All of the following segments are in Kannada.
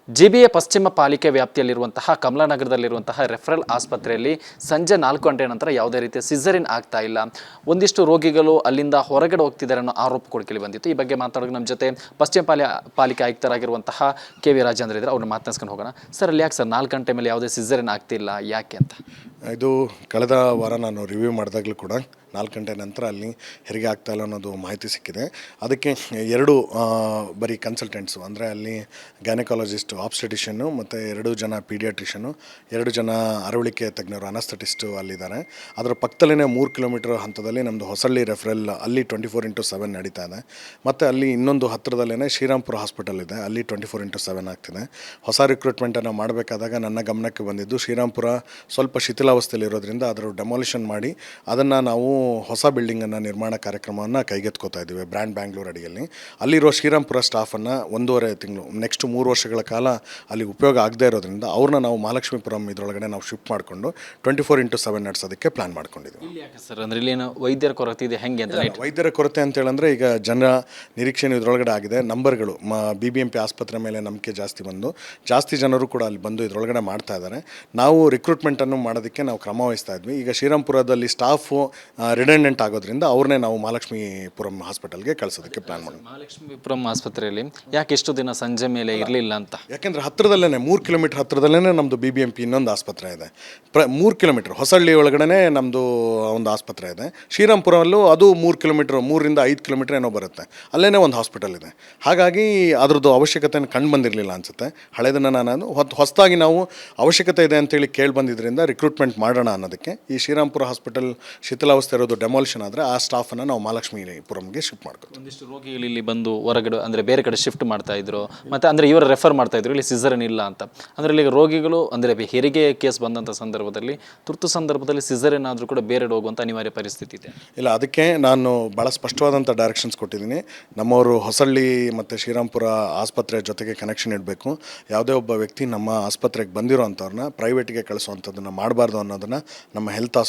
ಜಿಬಿಎ ಪಶ್ಚಿಮ ಪಾಲಿಕೆ ವ್ಯಾಪ್ತಿಯಲ್ಲಿರುವಂತಹ ಕಮಲಾನಗರದಲ್ಲಿರುವಂತಹ ರೆಫರಲ್ ಆಸ್ಪತ್ರೆಯಲ್ಲಿ ಸಂಜೆ 4 ಗಂಟೆ ನಂತರ ಯಾವುದೇ ರೀತಿಯ ಸಿಸರಿನ್ ಆಗ್ತಾ ಇಲ್ಲ. ಒಂದಿಷ್ಟು ರೋಗಿಗಳು ಅಲ್ಲಿಂದ ಹೊರಗಡೆ ಹೋಗ್ತಿದ್ದಾರೆ ಅನ್ನೋ ಆರೋಪ ಕೇಳಿ ಬಂದಿತ್ತು. ಈ ಬಗ್ಗೆ ಮಾತಾಡೋಕೆ ನಮ್ಮ ಜೊತೆ ಪಶ್ಚಿಮ ಪಾಲಿಕೆ ಆಯುಕ್ತರಾಗಿರುವಂತಹ ಕೆ.ವಿ. ರಾಜೇಂದ್ರ ಇದ್ದಾರೆ. ಅವ್ರನ್ನ ಮಾತನಾಡ್ಸ್ಕೊಂಡು ಹೋಗೋಣ. ಸರ್, ಅಲ್ಲಿ ಯಾಕೆ ಸರ್ 4 ಗಂಟೆ ಮೇಲೆ ಯಾವುದೇ ಸಿಸರಿನ್ ಆಗ್ತಿಲ್ಲ, ಯಾಕೆ ಅಂತ? ಇದು ಕಳೆದ ವಾರ ನಾನು ರಿವ್ಯೂ ಮಾಡಿದಾಗಲೂ ಕೂಡ 4 ಗಂಟೆ ನಂತರ ಅಲ್ಲಿ ಹೆರಿಗೆ ಆಗ್ತಾಯಿಲ್ಲ ಅನ್ನೋದು ಮಾಹಿತಿ ಸಿಕ್ಕಿದೆ. ಅದಕ್ಕೆ ಎರಡು ಬರೀ ಕನ್ಸಲ್ಟೆಂಟ್ಸು, ಅಂದರೆ ಅಲ್ಲಿ ಗೈನಕಾಲಜಿಸ್ಟು, ಆಬ್ಸ್ಟೆಟಿಷನ್ನು ಮತ್ತು 2 ಜನ ಪೀಡಿಯಾಟ್ರಿಷನ್ನು, 2 ಜನ ಅರವಳಿಕೆ ತಜ್ಞರು, ಅನಸ್ಥೆಟಿಸ್ಟು ಅಲ್ಲಿದ್ದಾರೆ. ಅದರ ಪಕ್ಕದಲ್ಲೇ 3 ಕಿಲೋಮೀಟರ್ ಹಂತದಲ್ಲಿ ನಮ್ಮದು ಹೊಸಳ್ಳಿ ರೆಫರಲ್ ಅಲ್ಲಿ 24/7 ನಡೀತಾ ಇದೆ. ಮತ್ತು ಅಲ್ಲಿ ಇನ್ನೊಂದು ಹತ್ತಿರದಲ್ಲೇ ಶ್ರೀರಾಮ್ಪುರ ಹಾಸ್ಪಿಟಲ್ ಇದೆ, ಅಲ್ಲಿ 24/7 ಆಗ್ತಿದೆ. ಹೊಸ ರಿಕ್ರೂಟ್ಮೆಂಟನ್ನು ಮಾಡಬೇಕಾದಾಗ ನನ್ನ ಗಮನಕ್ಕೆ ಬಂದಿದ್ದು ಶ್ರೀರಾಮ್ಪುರ ಸ್ವಲ್ಪ ಶಿಥಿಲಾವಸ್ಥೆಯಲ್ಲಿರೋದ್ರಿಂದ ಅದರ ಡೆಮಾಲಿಷನ್ ಮಾಡಿ ಅದನ್ನು ನಾವು ಹೊಸ ಬಿಲ್ಡಿಂಗನ್ನು ನಿರ್ಮಾಣ ಕಾರ್ಯಕ್ರಮವನ್ನು ಕೈಗೆತ್ಕೋತಾ ಇದ್ದೀವಿ. ಬ್ರ್ಯಾಂಡ್ ಬ್ಯಾಂಗ್ಳೂರ್ ಅಡಿಯಲ್ಲಿ ಅಲ್ಲಿರೋ ಶ್ರೀರಾಮ್ಪುರ ಸ್ಟಾಫನ್ನು 1.5 ತಿಂಗಳು, ನೆಕ್ಸ್ಟ್ 3 ವರ್ಷಗಳ ಕಾಲ ಅಲ್ಲಿ ಉಪಯೋಗ ಆಗದೇ ಇರೋದ್ರಿಂದ ಅವ್ರನ್ನ ನಾವು ಮಹಾಲಕ್ಷ್ಮೀಪುರಂ ಇದರೊಳಗಡೆ ನಾವು ಶಿಫ್ಟ್ ಮಾಡಿಕೊಂಡು 24/7 ನಡೆಸೋದಕ್ಕೆ ಪ್ಲಾನ್ ಮಾಡ್ಕೊಂಡಿದ್ದೀವಿ. ಇಲ್ಲಿ ಯಾಕೆ ಸರ್, ಅಂದರೆ ಇಲ್ಲಿ ಏನು ವೈದ್ಯರ ಕೊರತೆ ಇದೆ, ಹೆಂಗೆ ಅಂತ? ವೈದ್ಯರ ಕೊರತೆ ಅಂತೇಳಂದರೆ ಈಗ ಜನರ ನಿರೀಕ್ಷೆನೂ ಇದರೊಳಗಡೆ ಆಗಿದೆ. ನಂಬರ್ಗಳು BBMP ಆಸ್ಪತ್ರೆ ಮೇಲೆ ನಂಬಿಕೆ ಜಾಸ್ತಿ ಜನರು ಕೂಡ ಅಲ್ಲಿ ಬಂದು ಇದರೊಳಗಡೆ ಮಾಡ್ತಾ ಇದ್ದಾರೆ. ನಾವು ರಿಕ್ರೂಟ್ಮೆಂಟನ್ನು ಮಾಡೋದಕ್ಕೆ ನಾವು ಕ್ರಮ ವಹಿಸ್ತಾ ಇದ್ವಿ. ಈಗ ಶ್ರೀರಾಮ್ಪುರದಲ್ಲಿ ಸ್ಟಾಫು ರಿಡೆಂಡೆಂಟ್ ಆಗೋದ್ರಿಂದ ಅವ್ರನ್ನೇ ನಾವು ಮಹಾಲಕ್ಷ್ಮೀಪುರಂ ಹಾಸ್ಪಿಟಲ್ಗೆ ಕಳಿಸೋದಕ್ಕೆ ಪ್ಲಾನ್ ಮಾಡಿ. ಮಹಾಲಕ್ಷ್ಮೀಪುರಂ ಆಸ್ಪತ್ರೆಯಲ್ಲಿ ಯಾಕೆ ಎಷ್ಟು ದಿನ ಸಂಜೆ ಮೇಲೆ ಇರಲಿಲ್ಲ ಅಂತ? ಯಾಕೆಂದರೆ ಹತ್ತಿರದಲ್ಲೇ 3 ಕಿಲೋಮೀಟರ್ ಹತ್ತಿರದಲ್ಲೇ ನಮ್ಮದು BBMP ಇನ್ನೊಂದು ಆಸ್ಪತ್ರೆ ಇದೆ. 3 ಕಿಲೋಮೀಟರ್ ಹೊಸಳ್ಳಿ ಒಳಗಡೆ ನಮ್ಮದು ಒಂದು ಆಸ್ಪತ್ರೆ ಇದೆ. ಶ್ರೀರಾಮ್ಪುರಲ್ಲೂ ಅದು 3 ಕಿಲೋಮೀಟರ್, 3-5 ಕಿಲೋಮೀಟರ್ ಏನೋ ಬರುತ್ತೆ, ಅಲ್ಲೇ ಒಂದು ಹಾಸ್ಪಿಟಲ್ ಇದೆ. ಹಾಗಾಗಿ ಅದ್ರದ್ದು ಅವಶ್ಯಕತೆಯನ್ನು ಕಂಡು ಬಂದಿರಲಿಲ್ಲ ಅನಿಸುತ್ತೆ. ಹಳೆದನ್ನು ನಾನು ಹೊಸದಾಗಿ ನಾವು ಅವಶ್ಯಕತೆ ಇದೆ ಅಂತೇಳಿ ಕೇಳಿ ಬಂದಿದ್ದರಿಂದ ರಿಕ್ರೂಟ್ಮೆಂಟ್ ಮಾಡೋಣ ಅನ್ನೋದಕ್ಕೆ ಈ ಶ್ರೀರಾಮ್ಪುರ ಹಾಸ್ಪಿಟಲ್ ಶಿಥಿಲಾವಸ್ಥೆ ಇರೋದು ಡೆಮಾಲಿಷನ್ ಆದರೆ ಆ ಸ್ಟಾಫನ್ನು ನಾವು ಮಹಾಲಕ್ಷ್ಮೀಪುರಂಗೆ ಶಿಫ್ಟ್ ಮಾಡ್ತೀವಿ. ಒಂದಿಷ್ಟು ರೋಗಿಗಳು ಇಲ್ಲಿ ಬಂದು ಹೊರಗಡೆ ಅಂದರೆ ಬೇರೆ ಕಡೆ ಶಿಫ್ಟ್ ಮಾಡ್ತಾ ಇದ್ರು, ಮತ್ತು ಅಂದರೆ ಇವರು ರೆಫರ್ ಮಾಡ್ತಾ ಇದ್ರು ಇಲ್ಲಿ ಸಿಸರನ್ ಇಲ್ಲ ಅಂತ. ಅಂದರೆ ಇಲ್ಲಿ ರೋಗಿಗಳು ಅಂದರೆ ಹೆರಿಗೆ ಕೇಸ್ ಬಂದಂಥ ಸಂದರ್ಭದಲ್ಲಿ, ತುರ್ತು ಸಂದರ್ಭದಲ್ಲಿ ಸಿಸರನ್ ಆದರೂ ಕೂಡ ಬೇರೆ ಹೋಗುವಂಥ ಅನಿವಾರ್ಯ ಪರಿಸ್ಥಿತಿ ಇದೆ. ಇಲ್ಲ, ಅದಕ್ಕೆ ನಾನು ಭಾಳ ಸ್ಪಷ್ಟವಾದಂಥ ಡೈರೆಕ್ಷನ್ಸ್ ಕೊಟ್ಟಿದ್ದೀನಿ. ನಮ್ಮವರು ಹೊಸಳ್ಳಿ ಮತ್ತು ಶ್ರೀರಾಮ್ಪುರ ಆಸ್ಪತ್ರೆ ಜೊತೆಗೆ ಕನೆಕ್ಷನ್ ಇಡಬೇಕು. ಯಾವುದೇ ಒಬ್ಬ ವ್ಯಕ್ತಿ ನಮ್ಮ ಆಸ್ಪತ್ರೆಗೆ ಬಂದಿರೋ ಅಂಥವ್ರನ್ನ ಪ್ರೈವೇಟಿಗೆ ಕಳಿಸುವಂಥದ್ದನ್ನು ಮಾಡಬಾರ್ದು ಅನ್ನೋದನ್ನು ನಮ್ಮ ಹೆಲ್ತ್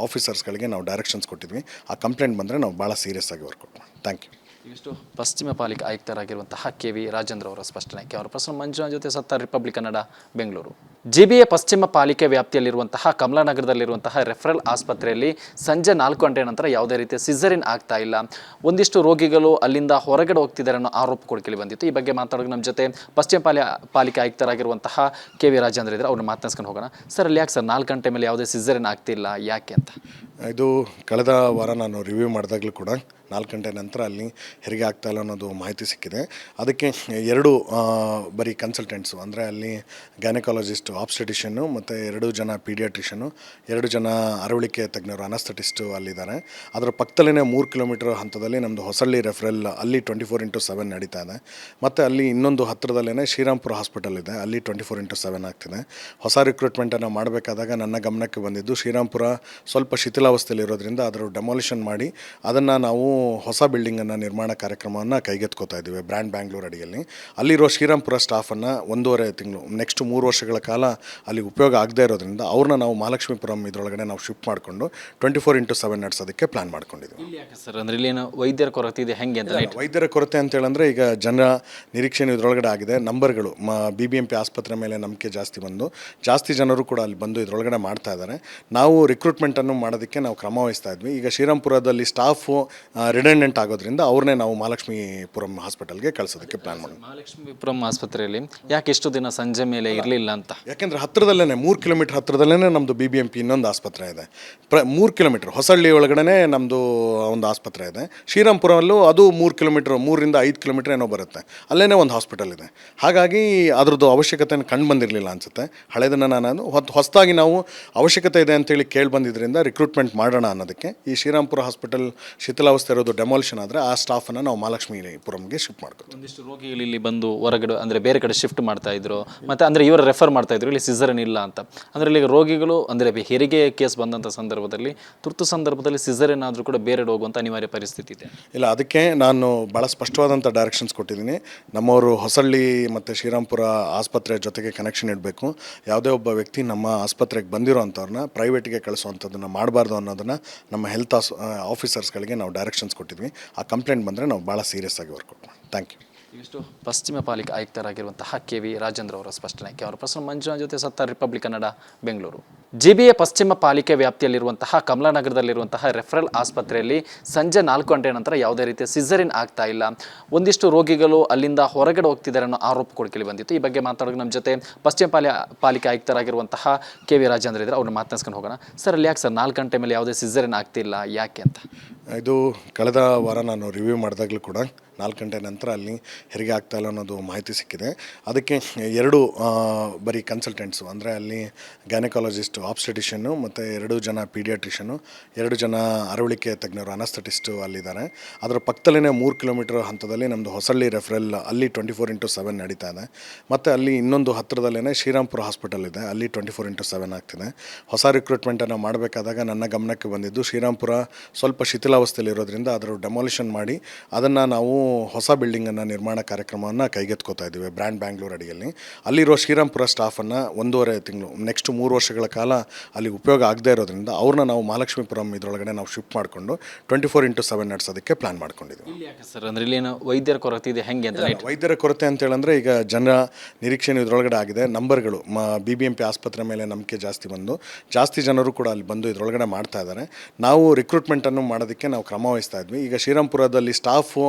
ಆಫೀಸರ್ಸ್ಗಳಿಗೆ ನಾವು ಡೈರೆಕ್ಷನ್ಸ್ ಕೊಟ್ಟಿದ್ವಿ. ಆ ಕಂಪ್ಲೇಂಟ್ ಬಂದರೆ ನಾವು ಭಾಳ ಸೀರಿಯಸ್ ಆಗಿ ವರ್ಕ್ ಮಾಡ್ತೀವಿ. Thank you. ಇಷ್ಟು ಪಶ್ಚಿಮ ಪಾಲಿಕೆ ಆಯುಕ್ತರಾಗಿರುವಂತಹ ಕೆ.ವಿ. ರಾಜೇಂದ್ರ ಅವರ ಸ್ಪಷ್ಟನೆ. ಅವರ ಪ್ರಶ್ನೆ ಮಂಜುನಾಥ್ ಜೊತೆ ಸತ್ತಾರ್, ರಿಪಬ್ಲಿಕ್ ಕನ್ನಡ, ಬೆಂಗಳೂರು. ಜಿಬಿಎ ಪಶ್ಚಿಮ ಪಾಲಿಕೆ ವ್ಯಾಪ್ತಿಯಲ್ಲಿರುವಂತಹ ಕಮಲಾನಗರದಲ್ಲಿರುವಂತಹ ರೆಫರಲ್ ಆಸ್ಪತ್ರೆಯಲ್ಲಿ ಸಂಜೆ 4 ಗಂಟೆ ನಂತರ ಯಾವುದೇ ರೀತಿಯ ಸಿಸರಿನ್ ಆಗ್ತಾ ಇಲ್ಲ. ಒಂದಿಷ್ಟು ರೋಗಿಗಳು ಅಲ್ಲಿಂದ ಹೊರಗಡೆ ಹೋಗ್ತಿದ್ದಾರೆ ಅನ್ನೋ ಆರೋಪ ಕೇಳಿ ಬಂದಿತ್ತು. ಈ ಬಗ್ಗೆ ಮಾತಾಡೋಕೆ ನಮ್ಮ ಜೊತೆ ಪಶ್ಚಿಮ ಪಾಲಿಕೆ ಆಯುಕ್ತರಾಗಿರುವಂತಹ ಕೆ.ವಿ. ರಾಜೇಂದ್ರ ಇದ್ದಾರೆ. ಅವ್ರನ್ನ ಮಾತನಾಡ್ಸ್ಕೊಂಡು ಹೋಗೋಣ. ಸರ್, ಅಲ್ಲಿ ಯಾಕೆ ಸರ್ 4 ಗಂಟೆ ಮೇಲೆ ಯಾವುದೇ ಸಿಸರಿನ್ ಆಗ್ತಿಲ್ಲ, ಯಾಕೆ ಅಂತ? ಇದು ಕಳೆದ ವಾರ ನಾನು ರಿವ್ಯೂ ಮಾಡಿದಾಗಲೂ ಕೂಡ 4 ಗಂಟೆ ನಂತರ ಅಲ್ಲಿ ಹೆರಿಗೆ ಆಗ್ತಾಯಿಲ್ಲ ಅನ್ನೋದು ಮಾಹಿತಿ ಸಿಕ್ಕಿದೆ. ಅದಕ್ಕೆ ಎರಡು ಬರೀ ಕನ್ಸಲ್ಟೆಂಟ್ಸು, ಅಂದರೆ ಅಲ್ಲಿ ಗೈನಕಾಲಜಿಸ್ಟು, ಆಬ್ಸ್ಟೆಟಿಷನ್ನು ಮತ್ತು 2 ಜನ ಪೀಡಿಯಾಟ್ರಿಷನ್ನು, 2 ಜನ ಅರವಳಿಕೆ ತಜ್ಞರು, ಅನಸ್ಥೆಟಿಸ್ಟು ಅಲ್ಲಿದ್ದಾರೆ. ಅದರ ಪಕ್ಕದಲ್ಲೇ 3 ಕಿಲೋಮೀಟರ್ ಹಂತದಲ್ಲಿ ನಮ್ಮದು ಹೊಸಳ್ಳಿ ರೆಫರಲ್ ಅಲ್ಲಿ 24/7 ನಡೀತಾ ಇದೆ. ಮತ್ತು ಅಲ್ಲಿ ಇನ್ನೊಂದು ಹತ್ತಿರದಲ್ಲೇ ಶ್ರೀರಾಮ್ಪುರ ಹಾಸ್ಪಿಟಲ್ ಇದೆ, ಅಲ್ಲಿ 24/7 ಆಗ್ತಿದೆ. ಹೊಸ ರಿಕ್ರೂಟ್ಮೆಂಟನ್ನು ಮಾಡಬೇಕಾದಾಗ ನನ್ನ ಗಮನಕ್ಕೆ ಬಂದಿದ್ದು ಶ್ರೀರಾಮ್ಪುರ ಸ್ವಲ್ಪ ಶಿಥಿಲಾವಸ್ಥೆಯಲ್ಲಿರೋದ್ರಿಂದ ಅದರ ಡೆಮಾಲಿಷನ್ ಮಾಡಿ ಅದನ್ನು ನಾವು ಹೊಸ ಬಿಲ್ಡಿಂಗನ್ನು ನಿರ್ಮಾಣ ಕಾರ್ಯಕ್ರಮವನ್ನು ಕೈಗೆತ್ಕೋತಾ ಇದ್ದೀವಿ. ಬ್ರ್ಯಾಂಡ್ ಬ್ಯಾಂಗ್ಳೂರ್ ಅಡಿಯಲ್ಲಿ ಅಲ್ಲಿರೋ ಶ್ರೀರಾಮ್ಪುರ ಸ್ಟಾಫನ್ನು 1.5 ತಿಂಗಳು, ನೆಕ್ಸ್ಟ್ 3 ವರ್ಷಗಳ ಕಾಲ ಅಲ್ಲಿ ಉಪಯೋಗ ಆಗದೇ ಇರೋದ್ರಿಂದ ಅವ್ರನ್ನ ನಾವು ಮಹಾಲಕ್ಷ್ಮೀಪುರಂ ಇದರೊಳಗಡೆ ನಾವು ಶಿಫ್ಟ್ ಮಾಡಿಕೊಂಡು 24/7 ನಡೆಸೋದಕ್ಕೆ ಪ್ಲಾನ್ ಮಾಡ್ಕೊಂಡಿದ್ದೀವಿ. ಇಲ್ಲಿ ಯಾಕೆ ಸರ್, ಅಂದರೆ ಇಲ್ಲಿ ಏನು ವೈದ್ಯರ ಕೊರತೆ ಇದೆ, ಹೆಂಗೆ ಅಂತ? ವೈದ್ಯರ ಕೊರತೆ ಅಂತೇಳಂದರೆ ಈಗ ಜನರ ನಿರೀಕ್ಷೆನೂ ಇದರೊಳಗಡೆ ಆಗಿದೆ. ನಂಬರ್ಗಳು BBMP ಆಸ್ಪತ್ರೆ ಮೇಲೆ ನಂಬಿಕೆ ಜಾಸ್ತಿ ಜನರು ಕೂಡ ಅಲ್ಲಿ ಬಂದು ಇದರೊಳಗಡೆ ಮಾಡ್ತಾ ಇದ್ದಾರೆ. ನಾವು ರಿಕ್ರೂಟ್ಮೆಂಟನ್ನು ಮಾಡೋದಕ್ಕೆ ನಾವು ಕ್ರಮ ವಹಿಸ್ತಾ ಇದ್ವಿ. ಈಗ ಶ್ರೀರಾಮ್ಪುರದಲ್ಲಿ ಸ್ಟಾಫು ರಿಡೆಂಡೆಂಟ್ ಆಗೋದ್ರಿಂದ ಅವ್ರನ್ನೇ ನಾವು ಮಹಾಲಕ್ಷ್ಮೀಪುರಂ ಹಾಸ್ಪಿಟಲ್ಗೆ ಕಳಿಸೋದಕ್ಕೆ ಪ್ಲಾನ್ ಮಾಡಿ. ಮಹಾಲಕ್ಷ್ಮೀಪುರಂ ಆಸ್ಪತ್ರೆಯಲ್ಲಿ ಯಾಕೆ ಎಷ್ಟು ದಿನ ಸಂಜೆ ಮೇಲೆ ಇರಲಿಲ್ಲ ಅಂತ? ಯಾಕೆಂದರೆ ಹತ್ತಿರದಲ್ಲೇ 3 ಕಿಲೋಮೀಟರ್ ಹತ್ತಿರದಲ್ಲೇ ನಮ್ಮದು BBMP ಇನ್ನೊಂದು ಆಸ್ಪತ್ರೆ ಇದೆ. 3 ಕಿಲೋಮೀಟರ್ ಹೊಸಳ್ಳಿ ಒಳಗಡೆ ನಮ್ಮದು ಒಂದು ಆಸ್ಪತ್ರೆ ಇದೆ. ಶ್ರೀರಾಮ್ಪುರಲ್ಲೂ ಅದು 3 ಕಿಲೋಮೀಟರ್, 3-5 ಕಿಲೋಮೀಟರ್ ಏನೋ ಬರುತ್ತೆ, ಅಲ್ಲೇ ಒಂದು ಹಾಸ್ಪಿಟಲ್ ಇದೆ. ಹಾಗಾಗಿ ಅದ್ರದ್ದು ಅವಶ್ಯಕತೆಯನ್ನು ಕಂಡು ಬಂದಿರಲಿಲ್ಲ ಅನಿಸುತ್ತೆ. ಹಳೆದನ್ನು ನಾನು ಹೊಸದಾಗಿ ನಾವು ಅವಶ್ಯಕತೆ ಇದೆ ಅಂತೇಳಿ ಕೇಳಿ ಬಂದಿದ್ದರಿಂದ ರಿಕ್ರೂಟ್ಮೆಂಟ್ ಮಾಡೋಣ ಅನ್ನೋದಕ್ಕೆ ಈ ಶ್ರೀರಾಮ್ಪುರ ಹಾಸ್ಪಿಟಲ್ ಶಿಥಿಲಾವಸ್ಥೆ ಇರೋದು ಡೆಮಾಲಿಷನ್ ಆದರೆ ಆ ಸ್ಟಾಫನ್ನು ನಾವು ಮಹಾಲಕ್ಷ್ಮೀಪುರಂಗೆ ಶಿಫ್ಟ್ ಮಾಡ್ತೀವಿ. ಒಂದಿಷ್ಟು ರೋಗಿಗಳು ಇಲ್ಲಿ ಬಂದು ಹೊರಗಡೆ ಅಂದರೆ ಬೇರೆ ಕಡೆ ಶಿಫ್ಟ್ ಮಾಡ್ತಾ ಇದ್ರು, ಮತ್ತು ಅಂದರೆ ಇವರು ರೆಫರ್ ಮಾಡ್ತಾ ಇದ್ರು ಇಲ್ಲಿ ಸಿಸರನ್ ಇಲ್ಲ ಅಂತ. ಅಂದರೆ ಇಲ್ಲಿ ರೋಗಿಗಳು ಅಂದರೆ ಹೆರಿಗೆ ಕೇಸ್ ಬಂದಂಥ ಸಂದರ್ಭದಲ್ಲಿ, ತುರ್ತು ಸಂದರ್ಭದಲ್ಲಿ ಸಿಸರಿನ್ ಆದರೂ ಕೂಡ ಬೇರೆ ಹೋಗುವಂಥ ಅನಿವಾರ್ಯ ಪರಿಸ್ಥಿತಿ ಇದೆ. ಇಲ್ಲ, ಅದಕ್ಕೆ ನಾನು ಭಾಳ ಸ್ಪಷ್ಟವಾದಂಥ ಡೈರೆಕ್ಷನ್ಸ್ ಕೊಟ್ಟಿದ್ದೀನಿ. ನಮ್ಮವರು ಹೊಸಳ್ಳಿ ಮತ್ತು ಶ್ರೀರಾಮ್ಪುರ ಆಸ್ಪತ್ರೆ ಜೊತೆಗೆ ಕನೆಕ್ಷನ್ ಇಡಬೇಕು. ಯಾವುದೇ ಒಬ್ಬ ವ್ಯಕ್ತಿ ನಮ್ಮ ಆಸ್ಪತ್ರೆಗೆ ಬಂದಿರೋ ಅಂಥವ್ರನ್ನ ಪ್ರೈವೇಟಿಗೆ ಕಳಿಸುವಂಥದ್ದನ್ನು ಮಾಡಬಾರ್ದು ಅನ್ನೋದನ್ನು ನಮ್ಮ ಹೆಲ್ತ್ ಆಫೀಸರ್ಸ್ಗಳಿಗೆ ನಾವು ಡೈರೆಕ್ಷನ್ಸ್ ಕೊಟ್ಟಿದ್ವಿ. ಆ ಕಂಪ್ಲೇಂಟ್ ಬಂದರೆ ನಾವು ಭಾಳ ಸೀರಿಯಸ್ ಆಗಿ ವರ್ಕ್ ಮಾಡ್ತೀವಿ. Thank you. ಇಷ್ಟು ಪಶ್ಚಿಮ ಪಾಲಿಕೆ ಆಯುಕ್ತರಾಗಿರುವಂತಹ ಕೆ.ವಿ. ರಾಜೇಂದ್ರ ಅವರ ಸ್ಪಷ್ಟನೆ. ಕ್ಯಾಮರಾ ಪರ್ಸನ್ ಮಂಜುನಾಥ್ ಜೊತೆ ಸತ್ತಾರ್, ರಿಪಬ್ಲಿಕ್ ಕನ್ನಡ, ಬೆಂಗಳೂರು. ಜಿಬಿಎ ಪಶ್ಚಿಮ ಪಾಲಿಕೆ ವ್ಯಾಪ್ತಿಯಲ್ಲಿರುವಂತಹ ಕಮಲಾನಗರದಲ್ಲಿರುವಂತಹ ರೆಫರಲ್ ಆಸ್ಪತ್ರೆಯಲ್ಲಿ ಸಂಜೆ 4 ಗಂಟೆ ನಂತರ ಯಾವುದೇ ರೀತಿಯ ಸಿಸರಿನ್ ಆಗ್ತಾ ಇಲ್ಲ, ಒಂದಿಷ್ಟು ರೋಗಿಗಳು ಅಲ್ಲಿಂದ ಹೊರಗಡೆ ಹೋಗ್ತಿದ್ದಾರೆ ಅನ್ನೋ ಆರೋಪ ಕೂಡ ಕೇಳಿ ಬಂದಿತ್ತು. ಈ ಬಗ್ಗೆ ಮಾತಾಡೋಕೆ ನಮ್ಮ ಜೊತೆ ಪಶ್ಚಿಮ ಪಾಲಿಕೆ ಆಯುಕ್ತರಾಗಿರುವಂತಹ ಕೆ.ವಿ. ರಾಜೇಂದ್ರ ಇದ್ದಾರೆ. ಅವ್ರನ್ನ ಮಾತನಾಡ್ಸ್ಕೊಂಡು ಹೋಗೋಣ. ಸರ್, ಅಲ್ಲಿ ಯಾಕೆ ಸರ್ 4 ಗಂಟೆ ಮೇಲೆ ಯಾವುದೇ ಸಿಸರಿನ್ ಆಗ್ತಿಲ್ಲ, ಯಾಕೆ ಅಂತ? ಇದು ಕಳೆದ ವಾರ ನಾನು ರಿವ್ಯೂ ಮಾಡಿದಾಗಲೂ ಕೂಡ 4 ಗಂಟೆ ನಂತರ ಅಲ್ಲಿ ಹೆರಿಗೆ ಆಗ್ತಾ ಇಲ್ಲ ಅನ್ನೋದು ಮಾಹಿತಿ ಸಿಕ್ಕಿದೆ. ಅದಕ್ಕೆ 2 ಬರೀ ಕನ್ಸಲ್ಟೆಂಟ್ಸು, ಅಂದರೆ ಅಲ್ಲಿ ಗೈನಕಾಲಜಿಸ್ಟು, ಆಬ್ಸ್ಟೆಟಿಷನ್ನು ಮತ್ತು 2 ಜನ ಪೀಡಿಯಾಟ್ರಿಷನ್ನು, 2 ಜನ ಅರವಳಿಕೆ ತಜ್ಞರು, ಅನಸ್ಥೆಟಿಸ್ಟು ಅಲ್ಲಿದ್ದಾರೆ. ಅದರ ಪಕ್ಕದಲ್ಲೇ 3 ಕಿಲೋಮೀಟರ್ ಹಂತದಲ್ಲಿ ನಮ್ಮದು ಹೊಸಳ್ಳಿ ರೆಫರಲ್, ಅಲ್ಲಿ 24/7 ನಡೀತಾ ಇದೆ. ಮತ್ತು ಅಲ್ಲಿ ಇನ್ನೊಂದು ಹತ್ತಿರದಲ್ಲೇ ಶ್ರೀರಾಮ್ಪುರ ಹಾಸ್ಪಿಟಲ್ ಇದೆ, ಅಲ್ಲಿ 24/7 ಆಗ್ತಿದೆ. ಹೊಸ ರಿಕ್ರೂಟ್ಮೆಂಟನ್ನು ಮಾಡಬೇಕಾದಾಗ ನನ್ನ ಗಮನಕ್ಕೆ ಬಂದಿದ್ದು, ಶ್ರೀರಾಮ್ಪುರ ಸ್ವಲ್ಪ ಶಿಥಿಲಾವಸ್ಥೆಯಲ್ಲಿರೋದ್ರಿಂದ ಅದರ ಡೆಮಾಲಿಷನ್ ಮಾಡಿ ಅದನ್ನು ನಾವು ಹೊಸ ಬಿಲ್ಡಿಂಗನ್ನು ನಿರ್ಮಾಣ ಕಾರ್ಯಕ್ರಮವನ್ನು ಕೈಗೆತ್ಕೋತಾ ಇದ್ದೀವಿ ಬ್ರ್ಯಾಂಡ್ ಬ್ಯಾಂಗ್ಳೂರ್ ಅಡಿಯಲ್ಲಿ. ಅಲ್ಲಿರೋ ಶ್ರೀರಾಮ್ಪುರ ಸ್ಟಾಫನ್ನು 1.5 ತಿಂಗಳು, ನೆಕ್ಸ್ಟ್ 3 ವರ್ಷಗಳ ಕಾಲ ಅಲ್ಲಿ ಉಪಯೋಗ ಆಗದೇ ಇರೋದ್ರಿಂದ ಅವ್ರನ್ನ ನಾವು ಮಹಾಲಕ್ಷ್ಮೀಪುರಂ ಇದರೊಳಗಡೆ ನಾವು ಶಿಫ್ಟ್ ಮಾಡಿಕೊಂಡು 24/7 ನಡೆಸೋದಕ್ಕೆ ಪ್ಲಾನ್ ಮಾಡ್ಕೊಂಡಿದ್ದೀವಿ. ಇಲ್ಲಿ ಯಾಕೆ ಸರ್, ಅಂದರೆ ಇಲ್ಲಿ ಏನು ವೈದ್ಯರ ಕೊರತೆ ಇದೆ, ಹೆಂಗೆ ಅಂತ? ವೈದ್ಯರ ಕೊರತೆ ಅಂತೇಳಂದರೆ ಈಗ ಜನರ ನಿರೀಕ್ಷೆನೂ ಇದರೊಳಗಡೆ ಆಗಿದೆ. ನಂಬರ್ಗಳು BBMP ಆಸ್ಪತ್ರೆ ಮೇಲೆ ನಂಬಿಕೆ ಜಾಸ್ತಿ ಜನರು ಕೂಡ ಅಲ್ಲಿ ಬಂದು ಇದರೊಳಗಡೆ ಮಾಡ್ತಾ ಇದ್ದಾರೆ. ನಾವು ರಿಕ್ರೂಟ್ಮೆಂಟನ್ನು ಮಾಡೋದಕ್ಕೆ ನಾವು ಕ್ರಮ ವಹಿಸ್ತಾ ಇದ್ವಿ. ಈಗ ಶ್ರೀರಾಮ್ಪುರದಲ್ಲಿ ಸ್ಟಾಫು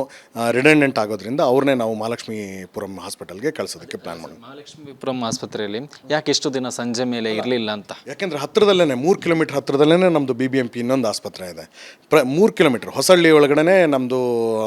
ರಿಡೆಂಡೆಂಟ್ ಆಗೋದ್ರಿಂದ ಅವ್ರನ್ನೇ ನಾವು ಮಹಾಲಕ್ಷ್ಮೀಪುರಂ ಹಾಸ್ಪಿಟಲ್ಗೆ ಕಳಿಸೋದಕ್ಕೆ ಪ್ಲಾನ್ ಮಾಡಿದ್ವಿ. ಮಹಾಲಕ್ಷ್ಮೀಪುರಂ ಆಸ್ಪತ್ರೆಯಲ್ಲಿ ಯಾಕೆ ಇಷ್ಟು ದಿನ ಸಂಜೆ ಮೇಲೆ ಇರಲಿಲ್ಲ ಅಂತ? ಯಾಕೆಂದರೆ ಹತ್ತಿರದಲ್ಲೇ 3 ಕಿಲೋಮೀಟರ್ ಹತ್ತಿರದಲ್ಲೇ ನಮ್ಮದು BBMP ಇನ್ನೊಂದು ಆಸ್ಪತ್ರೆ ಇದೆ. 3 ಕಿಲೋಮೀಟರ್ ಹೊಸಳ್ಳಿ ಒಳಗಡೆ ನಮ್ಮದು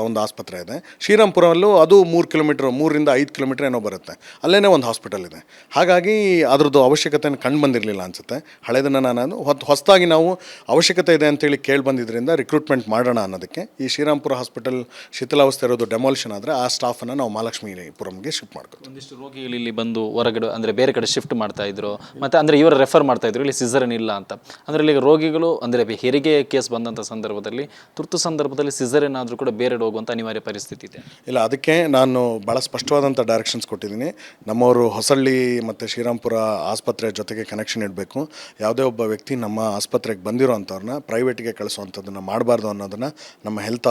ಒಂದು ಆಸ್ಪತ್ರೆ ಇದೆ. ಶ್ರೀರಾಮ್ಪುರಲ್ಲೂ ಅದು 3 ಕಿಲೋಮೀಟರ್, 3ರಿಂದ 5 ಕಿಲೋಮೀಟರ್ ಏನೋ ಬರುತ್ತೆ, ಅಲ್ಲೇ ಒಂದು ಹಾಸ್ಪಿಟಲ್ ಇದೆ. ಹಾಗಾಗಿ ಅದರದ್ದು ಅವಶ್ಯಕತೆಯನ್ನು ಕಂಡು ಬಂದಿರಲಿಲ್ಲ ಅನಿಸುತ್ತೆ. ಹಳೆದನ್ನು ನಾನು ಹೊಸದಾಗಿ ನಾವು ಅವಶ್ಯಕತೆ ಇದೆ ಅಂತೇಳಿ ಕೇಳಿ ಬಂದಿದ್ದರಿಂದ ರಿಕ್ರೂಟ್ಮೆಂಟ್ ಮಾಡೋಣ ಅನ್ನೋದಕ್ಕೆ ಈ ಶ್ರೀರಾಮ್ಪುರ ಹಾಸ್ಪಿಟಲ್ ಶಿಥಿಲಾವಸ್ಥೆ ಇರೋದು ಡೆಮಾಲಿಷನ್ ಆದರೆ ಆ ಸ್ಟಾಫನ್ನು ನಾವು ಮಹಾಲಕ್ಷ್ಮೀಪುರಂಗೆ ಶಿಫ್ಟ್ ಮಾಡ್ಕೊತೀವಿ. ಒಂದಿಷ್ಟು ರೋಗಿಗಳು ಇಲ್ಲಿ ಬಂದು ಹೊರಗಡೆ ಅಂದರೆ ಬೇರೆ ಕಡೆ ಶಿಫ್ಟ್ ಮಾಡ್ತಾ ಇದ್ರು, ಮತ್ತು ಅಂದರೆ ಇವರು ರೆಫರ್ ಮಾಡ್ತಾ ಇದ್ರು ಇಲ್ಲಿ ಸಿಸರನ್ ಇಲ್ಲ ಅಂತ. ಅಂದರೆ ಇಲ್ಲಿ ರೋಗಿಗಳು ಅಂದರೆ ಹೆರಿಗೆ ಕೇಸ್ ಬಂದಂಥ ಸಂದರ್ಭದಲ್ಲಿ, ತುರ್ತು ಸಂದರ್ಭದಲ್ಲಿ ಸಿಸರನ್ ಆದರೂ ಕೂಡ ಬೇರೆ ಹೋಗುವಂಥ ಅನಿವಾರ್ಯ ಪರಿಸ್ಥಿತಿ ಇದೆ. ಇಲ್ಲ, ಅದಕ್ಕೆ ನಾನು ಭಾಳ ಸ್ಪಷ್ಟವಾದಂಥ ಡೈರೆಕ್ಷನ್ಸ್ ಕೊಟ್ಟಿದ್ದೀನಿ. ನಮ್ಮವರು ಹೊಸಳ್ಳಿ ಮತ್ತು ಶ್ರೀರಾಮ್ಪುರ ಆಸ್ಪತ್ರೆ ಜೊತೆಗೆ ಕನೆಕ್ಷನ್ ಇಡಬೇಕು. ಯಾವುದೇ ಒಬ್ಬ ವ್ಯಕ್ತಿ ನಮ್ಮ ಆಸ್ಪತ್ರೆಗೆ ಬಂದಿರೋ ಅಂಥವ್ರನ್ನ ಪ್ರೈವೇಟಿಗೆ ಕಳಿಸುವಂಥದ್ದನ್ನು ಮಾಡಬಾರ್ದು ಅನ್ನೋದನ್ನು ನಮ್ಮ ಹೆಲ್ತ್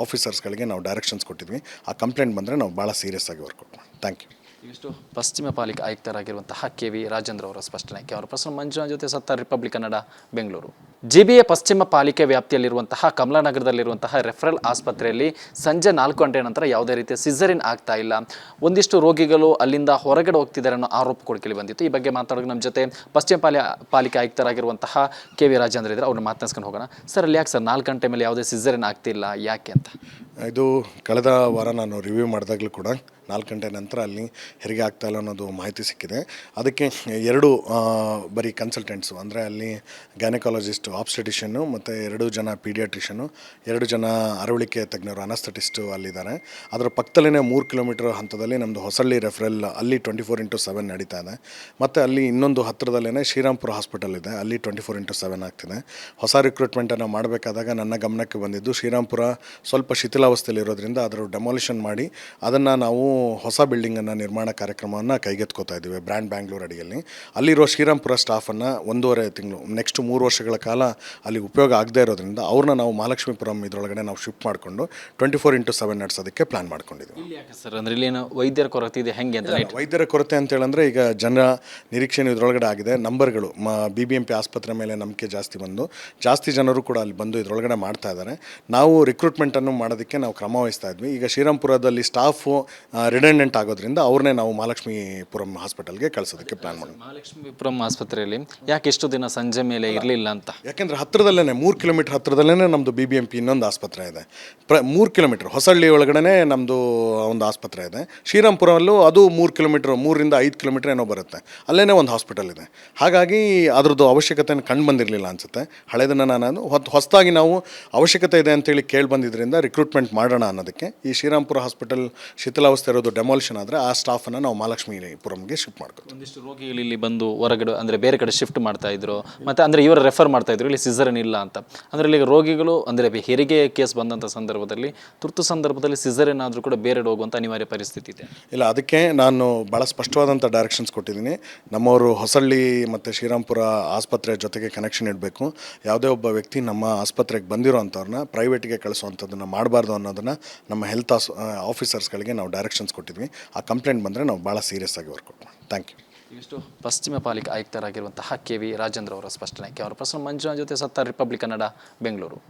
ಆಫೀಸರ್ಸ್ಗಳಿಗೆ ನಾವು ಡೈರೆಕ್ಷನ್ಸ್ ಕೊಟ್ಟಿದ್ವಿ. ಆ ಕಂಪ್ಲೇಂಟ್ ಬಂದರೆ ನಾವು ಭಾಳ ಸೀರಿಯಸ್ ಆಗಿ ವರ್ಕ್ ಮಾಡ್ತೀವಿ. Thank you. ಇಷ್ಟು ಪಶ್ಚಿಮ ಪಾಲಿಕೆ ಆಯುಕ್ತರಾಗಿರುವಂತಹ ಕೆ.ವಿ. ರಾಜೇಂದ್ರ ಅವರ ಸ್ಪಷ್ಟನೆ. ಕ್ಯಾಮರಾ ಪರ್ಸನ್ ಮಂಜುನಾಥ್ ಜೊತೆ ಸತ್ತಾರ್, ರಿಪಬ್ಲಿಕ್ ಕನ್ನಡ, ಬೆಂಗಳೂರು. ಜಿಬಿಎ ಪಶ್ಚಿಮ ಪಾಲಿಕೆ ವ್ಯಾಪ್ತಿಯಲ್ಲಿರುವಂತಹ ಕಮಲಾನಗರದಲ್ಲಿರುವಂತಹ ರೆಫರಲ್ ಆಸ್ಪತ್ರೆಯಲ್ಲಿ ಸಂಜೆ 4 ಗಂಟೆ ನಂತರ ಯಾವುದೇ ರೀತಿಯ ಸಿಸರಿನ್ ಆಗ್ತಾ ಇಲ್ಲ, ಒಂದಿಷ್ಟು ರೋಗಿಗಳು ಅಲ್ಲಿಂದ ಹೊರಗಡೆ ಹೋಗ್ತಿದ್ದಾರೆ ಅನ್ನೋ ಆರೋಪ ಕೂಡ ಕೇಳಿ ಬಂದಿತ್ತು. ಈ ಬಗ್ಗೆ ಮಾತಾಡೋಕೆ ನಮ್ಮ ಜೊತೆ ಪಶ್ಚಿಮ ಪಾಲಿಕೆ ಆಯುಕ್ತರಾಗಿರುವಂತಹ ಕೆ.ವಿ. ರಾಜೇಂದ್ರ ಇದ್ದಾರೆ. ಅವ್ರನ್ನ ಮಾತನಾಡ್ಸ್ಕೊಂಡು ಹೋಗೋಣ. ಸರ್, ಅಲ್ಲಿ ಯಾಕೆ ಸರ್ 4 ಗಂಟೆ ಮೇಲೆ ಯಾವುದೇ ಸಿಸರಿನ್ ಆಗ್ತಿಲ್ಲ, ಯಾಕೆ ಅಂತ? ಇದು ಕಳೆದ ವಾರ ನಾನು ರಿವ್ಯೂ ಮಾಡಿದಾಗಲೂ ಕೂಡ 4 ಗಂಟೆ ನಂತರ ಅಲ್ಲಿ ಹೆರಿಗೆ ಆಗ್ತಾ ಇಲ್ಲ ಅನ್ನೋದು ಮಾಹಿತಿ ಸಿಕ್ಕಿದೆ. ಅದಕ್ಕೆ 2 ಬರೀ ಕನ್ಸಲ್ಟೆಂಟ್ಸು, ಅಂದರೆ ಅಲ್ಲಿ ಗೈನಕಾಲಜಿಸ್ಟು, ಆಬ್ಸ್ಟೆಟಿಷನ್ನು ಮತ್ತು 2 ಜನ ಪೀಡಿಯಾಟ್ರಿಷನ್ನು, 2 ಜನ ಅರವಳಿಕೆ ತಜ್ಞರು, ಅನಸ್ಥೆಟಿಸ್ಟು ಅಲ್ಲಿದ್ದಾರೆ. ಅದರ ಪಕ್ಕದಲ್ಲೇ 3 ಕಿಲೋಮೀಟರ್ ಹಂತದಲ್ಲಿ ನಮ್ಮದು ಹೊಸಳ್ಳಿ ರೆಫರಲ್, ಅಲ್ಲಿ 24/7 ನಡೀತಾ ಇದೆ. ಮತ್ತು ಅಲ್ಲಿ ಇನ್ನೊಂದು ಹತ್ತಿರದಲ್ಲೇ ಶ್ರೀರಾಮ್ಪುರ ಹಾಸ್ಪಿಟಲ್ ಇದೆ, ಅಲ್ಲಿ 24/7 ಆಗ್ತಿದೆ. ಹೊಸ ರಿಕ್ರೂಟ್ಮೆಂಟನ್ನು ಮಾಡಬೇಕಾದಾಗ ನನ್ನ ಗಮನಕ್ಕೆ ಬಂದಿದ್ದು, ಶ್ರೀರಾಮ್ಪುರ ಸ್ವಲ್ಪ ಶಿಥಿಲಾವಸ್ಥೆಯಲ್ಲಿರೋದ್ರಿಂದ ಅದರ ಡೆಮಾಲಿಷನ್ ಮಾಡಿ ಅದನ್ನು ನಾವು ಹೊಸ ಬಿಲ್ಡಿಂಗನ್ನು ನಿರ್ಮಾಣ ಕಾರ್ಯಕ್ರಮವನ್ನು ಕೈಗೆತ್ಕೋತಾ ಇದ್ದೀವಿ ಬ್ರ್ಯಾಂಡ್ ಬ್ಯಾಂಗ್ಳೂರ್ ಅಡಿಯಲ್ಲಿ. ಅಲ್ಲಿರೋ ಶ್ರೀರಾಮ್ಪುರ ಸ್ಟಾಫನ್ನು 1.5 ತಿಂಗಳು, ನೆಕ್ಸ್ಟ್ 3 ವರ್ಷಗಳ ಕಾಲ ಅಲ್ಲಿ ಉಪಯೋಗ ಆಗದೇ ಇರೋದ್ರಿಂದ ಅವ್ರನ್ನ ನಾವು ಮಹಾಲಕ್ಷ್ಮೀಪುರಂ ಇದರೊಳಗಡೆ ನಾವು ಶಿಫ್ಟ್ ಮಾಡಿಕೊಂಡು 24/7 ನಡೆಸೋದಕ್ಕೆ ಪ್ಲಾನ್ ಮಾಡ್ಕೊಂಡಿದ್ದೀವಿ. ಇಲ್ಲಿ ಯಾಕೆ ಸರ್, ಅಂದರೆ ಇಲ್ಲಿ ಏನು ವೈದ್ಯರ ಕೊರತೆ ಇದೆ, ಹೆಂಗೆ ಅಂತ? ವೈದ್ಯರ ಕೊರತೆ ಅಂತೇಳಂದರೆ ಈಗ ಜನರ ನಿರೀಕ್ಷೆನೂ ಇದರೊಳಗಡೆ ಆಗಿದೆ. ನಂಬರ್ಗಳು BBMP ಆಸ್ಪತ್ರೆ ಮೇಲೆ ನಂಬಿಕೆ ಜಾಸ್ತಿ ಜನರು ಕೂಡ ಅಲ್ಲಿ ಬಂದು ಇದರೊಳಗಡೆ ಮಾಡ್ತಾ ಇದ್ದಾರೆ. ನಾವು ರಿಕ್ರೂಟ್ಮೆಂಟನ್ನು ಮಾಡೋದಕ್ಕೆ ನಾವು ಕ್ರಮ ವಹಿಸ್ತಾ ಇದ್ವಿ. ಈಗ ಶ್ರೀರಾಮ್ಪುರದಲ್ಲಿ ಸ್ಟಾಫು ರಿಡೆಂಡೆಂಟ್ ಆಗೋದ್ರಿಂದ ಅವ್ರನ್ನೇ ನಾವು ಮಹಾಲಕ್ಷ್ಮೀಪುರಂ ಹಾಸ್ಪಿಟಲ್ಗೆ ಕಳಿಸೋದಕ್ಕೆ ಪ್ಲಾನ್ ಮಾಡಿದ್ವಿ. ಮಹಾಲಕ್ಷ್ಮೀಪುರಂ ಆಸ್ಪತ್ರೆಯಲ್ಲಿ ಯಾಕೆ ಇಷ್ಟು ದಿನ ಸಂಜೆ ಮೇಲೆ ಇರಲಿಲ್ಲ ಅಂತ? ಯಾಕೆಂದರೆ ಹತ್ತಿರದಲ್ಲೇ 3 ಕಿಲೋಮೀಟರ್ ಹತ್ತಿರದಲ್ಲೇ ನಮ್ಮದು BBMP ಇನ್ನೊಂದು ಆಸ್ಪತ್ರೆ ಇದೆ. 3 ಕಿಲೋಮೀಟರ್ ಹೊಸಳ್ಳಿ ಒಳಗಡೆ ನಮ್ಮದು ಒಂದು ಆಸ್ಪತ್ರೆ ಇದೆ. ಶ್ರೀರಾಮ್ಪುರಲ್ಲೂ ಅದು 3 ಕಿಲೋಮೀಟರ್, 3ರಿಂದ 5 ಕಿಲೋಮೀಟರ್ ಏನೋ ಬರುತ್ತೆ, ಅಲ್ಲೇ ಒಂದು ಹಾಸ್ಪಿಟಲ್ ಇದೆ. ಹಾಗಾಗಿ ಅದರದ್ದು ಅವಶ್ಯಕತೆಯನ್ನು ಕಂಡು ಬಂದಿರಲಿಲ್ಲ ಅನಿಸುತ್ತೆ. ಹಳೆದನ್ನು ನಾನು ಹೊಸದಾಗಿ ನಾವು ಅವಶ್ಯಕತೆ ಇದೆ ಅಂತೇಳಿ ಕೇಳಿ ಬಂದಿದ್ದರಿಂದ ರಿಕ್ರೂಟ್ಮೆಂಟ್ ಮಾಡೋಣ ಅನ್ನೋದಕ್ಕೆ ಈ ಶ್ರೀರಾಮ್ಪುರ ಹಾಸ್ಪಿಟಲ್ ಶಿಥಿಲಾವಸ್ಥೆ ಇರೋದು ಡೆಮಾಲಿಷನ್ ಆದರೆ ಆ ಸ್ಟಾಫನ್ನು ನಾವು ಮಹಾಲಕ್ಷ್ಮೀಪುರಂಗೆ ಶಿಫ್ಟ್ ಮಾಡ್ಕೊತೀವಿ. ಒಂದಿಷ್ಟು ರೋಗಿಗಳು ಇಲ್ಲಿ ಬಂದು ಹೊರಗಡೆ ಅಂದರೆ ಬೇರೆ ಕಡೆ ಶಿಫ್ಟ್ ಮಾಡ್ತಾ ಇದ್ರು, ಮತ್ತು ಅಂದರೆ ಇವರು ರೆಫರ್ ಮಾಡ್ತಾ ಇದ್ರು ಇಲ್ಲಿ ಸಿಸರನ್ ಇಲ್ಲ ಅಂತ. ಅಂದರೆ ಇಲ್ಲಿ ರೋಗಿಗಳು ಅಂದರೆ ಹೆರಿಗೆ ಕೇಸ್ ಬಂದಂಥ ಸಂದರ್ಭದಲ್ಲಿ, ತುರ್ತು ಸಂದರ್ಭದಲ್ಲಿ ಸಿಸರಿನ್ ಆದರೂ ಕೂಡ ಬೇರೆ ಹೋಗುವಂಥ ಅನಿವಾರ್ಯ ಪರಿಸ್ಥಿತಿ ಇದೆ. ಇಲ್ಲ, ಅದಕ್ಕೆ ನಾನು ಭಾಳ ಸ್ಪಷ್ಟವಾದಂಥ ಡೈರೆಕ್ಷನ್ಸ್ ಕೊಟ್ಟಿದ್ದೀನಿ. ನಮ್ಮವರು ಹೊಸಳ್ಳಿ ಮತ್ತು ಶ್ರೀರಾಮ್ಪುರ ಆಸ್ಪತ್ರೆ ಜೊತೆಗೆ ಕನೆಕ್ಷನ್ ಇಡಬೇಕು. ಯಾವುದೇ ಒಬ್ಬ ವ್ಯಕ್ತಿ ನಮ್ಮ ಆಸ್ಪತ್ರೆಗೆ ಬಂದಿರೋ ಅಂಥವ್ರನ್ನ ಪ್ರೈವೇಟಿಗೆ ಕಳಿಸುವಂಥದ್ದನ್ನು ಮಾಡಬಾರ್ದು ಅನ್ನೋದನ್ನು ನಮ್ಮ ಹೆಲ್ತ್ ಆಫೀಸರ್ಸ್ಗಳಿಗೆ ನಾವು ಡೈರೆಕ್ಷನ್ ಇನ್ಸ್ಟ್ರಕ್ಷನ್ಸ್ ಕೊಟ್ಟಿದ್ವಿ. ಆ ಕಂಪ್ಲೇಂಟ್ ಬಂದರೆ ನಾವು ಭಾಳ ಸೀರಿಯಸ್ ಆಗಿ ವರ್ಕೌಟ್ ಮಾಡಿ. Thank you. ಇಷ್ಟು ಪಶ್ಚಿಮ ಪಾಲಿಕೆ ಆಯುಕ್ತರಾಗಿರುವಂತಹ ಕೆ ವಿ ರಾಜೇಂದ್ರ ಅವರ ಸ್ಪಷ್ಟನೆ. ಕ್ಯಾಮರಾ ಪರ್ಸನ್ ಮಂಜುನಾಥ್ ಜೊತೆ ಸತ್ತಾರ್, ರಿಪಬ್ಲಿಕ್ ಕನ್ನಡ, ಬೆಂಗಳೂರು.